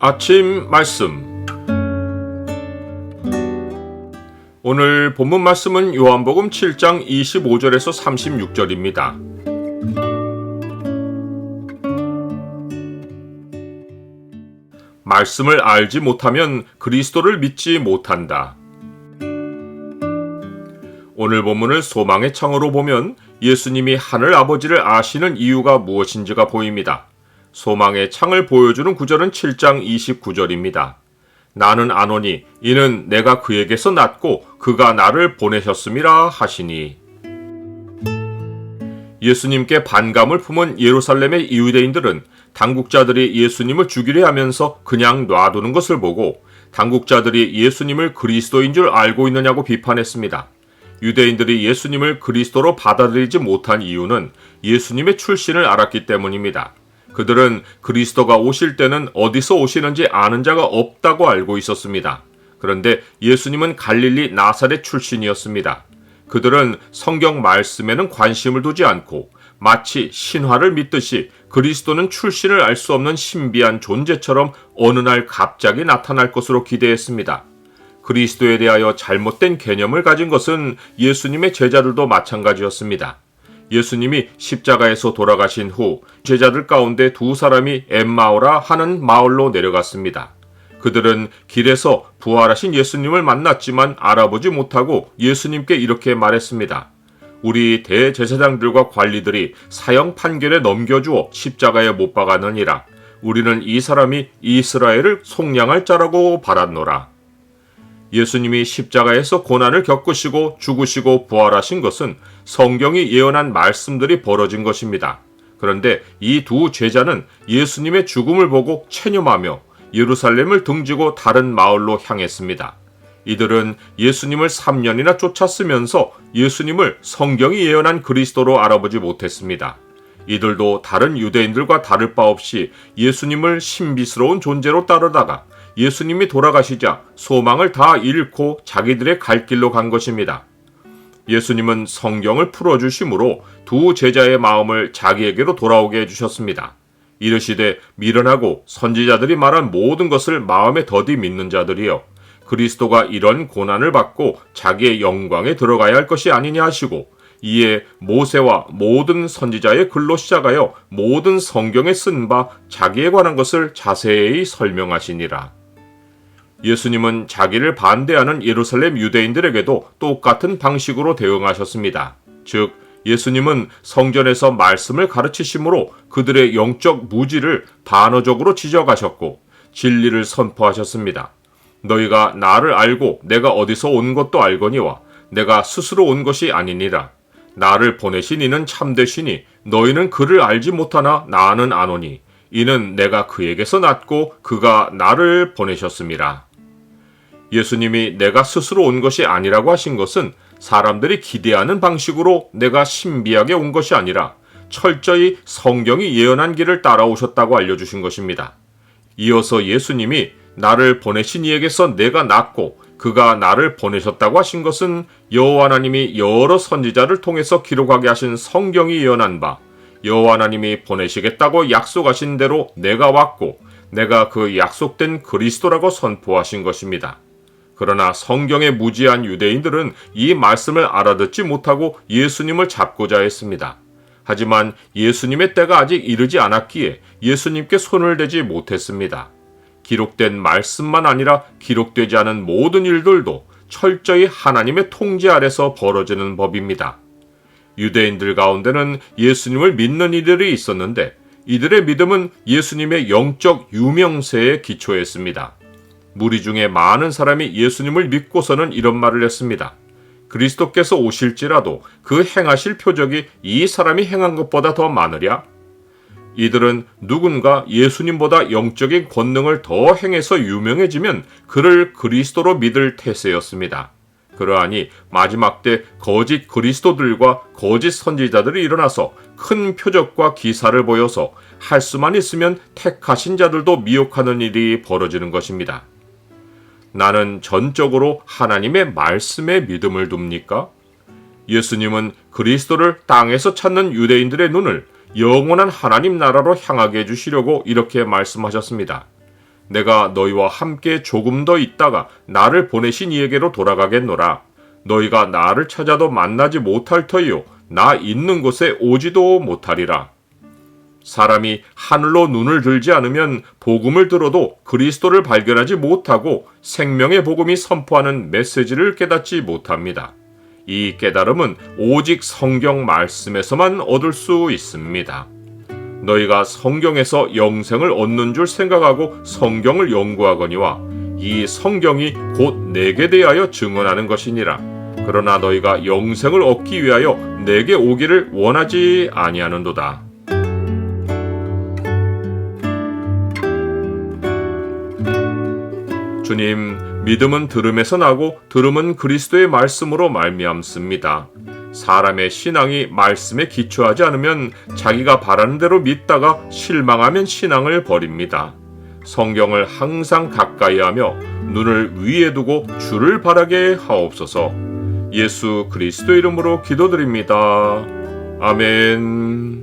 아침 말씀. 오늘 본문 말씀은 요한복음 7장 25절에서 36절입니다. 말씀을 알지 못하면 그리스도를 믿지 못한다. 오늘 본문을 소망의 창으로 보면 예수님이 하늘 아버지를 아시는 이유가 무엇인지가 보입니다. 소망의 창을 보여주는 구절은 7장 29절입니다. 나는 아노니 이는 내가 그에게서 낳고 그가 나를 보내셨음이라 하시니. 예수님께 반감을 품은 예루살렘의 유대인들은 당국자들이 예수님을 죽이려 하면서 그냥 놔두는 것을 보고 당국자들이 예수님을 그리스도인 줄 알고 있느냐고 비판했습니다. 유대인들이 예수님을 그리스도로 받아들이지 못한 이유는 예수님의 출신을 알았기 때문입니다. 그들은 그리스도가 오실 때는 어디서 오시는지 아는 자가 없다고 알고 있었습니다. 그런데 예수님은 갈릴리 나사렛 출신이었습니다. 그들은 성경 말씀에는 관심을 두지 않고 마치 신화를 믿듯이 그리스도는 출신을 알 수 없는 신비한 존재처럼 어느 날 갑자기 나타날 것으로 기대했습니다. 그리스도에 대하여 잘못된 개념을 가진 것은 예수님의 제자들도 마찬가지였습니다. 예수님이 십자가에서 돌아가신 후 제자들 가운데 두 사람이 엠마오라 하는 마을로 내려갔습니다. 그들은 길에서 부활하신 예수님을 만났지만 알아보지 못하고 예수님께 이렇게 말했습니다. 우리 대제사장들과 관리들이 사형 판결에 넘겨주어 십자가에 못 박았느니라. 우리는 이 사람이 이스라엘을 속량할 자라고 바랐노라. 예수님이 십자가에서 고난을 겪으시고 죽으시고 부활하신 것은 성경이 예언한 말씀들이 벌어진 것입니다. 그런데 이 두 제자는 예수님의 죽음을 보고 체념하며 예루살렘을 등지고 다른 마을로 향했습니다. 이들은 예수님을 3년이나 쫓았으면서 예수님을 성경이 예언한 그리스도로 알아보지 못했습니다. 이들도 다른 유대인들과 다를 바 없이 예수님을 신비스러운 존재로 따르다가 예수님이 돌아가시자 소망을 다 잃고 자기들의 갈 길로 간 것입니다. 예수님은 성경을 풀어주심으로 두 제자의 마음을 자기에게로 돌아오게 해주셨습니다. 이르시되 미련하고 선지자들이 말한 모든 것을 마음에 더디 믿는 자들이여 그리스도가 이런 고난을 받고 자기의 영광에 들어가야 할 것이 아니냐 하시고 이에 모세와 모든 선지자의 글로 시작하여 모든 성경에 쓴 바 자기에 관한 것을 자세히 설명하시니라. 예수님은 자기를 반대하는 예루살렘 유대인들에게도 똑같은 방식으로 대응하셨습니다. 즉 예수님은 성전에서 말씀을 가르치심으로 그들의 영적 무지를 반어적으로 지적하셨고 진리를 선포하셨습니다. 너희가 나를 알고 내가 어디서 온 것도 알거니와 내가 스스로 온 것이 아니니라. 나를 보내신 이는 참되시니 너희는 그를 알지 못하나 나는 아노니 이는 내가 그에게서 낳고 그가 나를 보내셨음이라. 예수님이 내가 스스로 온 것이 아니라고 하신 것은 사람들이 기대하는 방식으로 내가 신비하게 온 것이 아니라 철저히 성경이 예언한 길을 따라오셨다고 알려주신 것입니다. 이어서 예수님이 나를 보내신 이에게서 내가 낳고 그가 나를 보내셨다고 하신 것은 여호와 하나님이 여러 선지자를 통해서 기록하게 하신 성경이 예언한 바 여호와 하나님이 보내시겠다고 약속하신 대로 내가 왔고 내가 그 약속된 그리스도라고 선포하신 것입니다. 그러나 성경에 무지한 유대인들은 이 말씀을 알아듣지 못하고 예수님을 잡고자 했습니다. 하지만 예수님의 때가 아직 이르지 않았기에 예수님께 손을 대지 못했습니다. 기록된 말씀만 아니라 기록되지 않은 모든 일들도 철저히 하나님의 통제 아래서 벌어지는 법입니다. 유대인들 가운데는 예수님을 믿는 이들이 있었는데 이들의 믿음은 예수님의 영적 유명세에 기초했습니다. 무리 중에 많은 사람이 예수님을 믿고서는 이런 말을 했습니다. 그리스도께서 오실지라도 그 행하실 표적이 이 사람이 행한 것보다 더 많으랴? 이들은 누군가 예수님보다 영적인 권능을 더 행해서 유명해지면 그를 그리스도로 믿을 태세였습니다. 그러하니 마지막 때 거짓 그리스도들과 거짓 선지자들이 일어나서 큰 표적과 기사를 보여서 할 수만 있으면 택하신 자들도 미혹하는 일이 벌어지는 것입니다. 나는 전적으로 하나님의 말씀에 믿음을 둡니까? 예수님은 그리스도를 땅에서 찾는 유대인들의 눈을 영원한 하나님 나라로 향하게 해주시려고 이렇게 말씀하셨습니다. 내가 너희와 함께 조금 더 있다가 나를 보내신 이에게로 돌아가겠노라. 너희가 나를 찾아도 만나지 못할 터이요 나 있는 곳에 오지도 못하리라. 사람이 하늘로 눈을 들지 않으면 복음을 들어도 그리스도를 발견하지 못하고 생명의 복음이 선포하는 메시지를 깨닫지 못합니다. 이 깨달음은 오직 성경 말씀에서만 얻을 수 있습니다. 너희가 성경에서 영생을 얻는 줄 생각하고 성경을 연구하거니와 이 성경이 곧 내게 대하여 증언하는 것이니라. 그러나 너희가 영생을 얻기 위하여 내게 오기를 원하지 아니하는도다. 주님, 믿음은 들음에서 나고 들음은 그리스도의 말씀으로 말미암습니다. 사람의 신앙이 말씀에 기초하지 않으면 자기가 바라는 대로 믿다가 실망하면 신앙을 버립니다. 성경을 항상 가까이 하며 눈을 위에 두고 주를 바라게 하옵소서. 예수 그리스도 이름으로 기도드립니다. 아멘.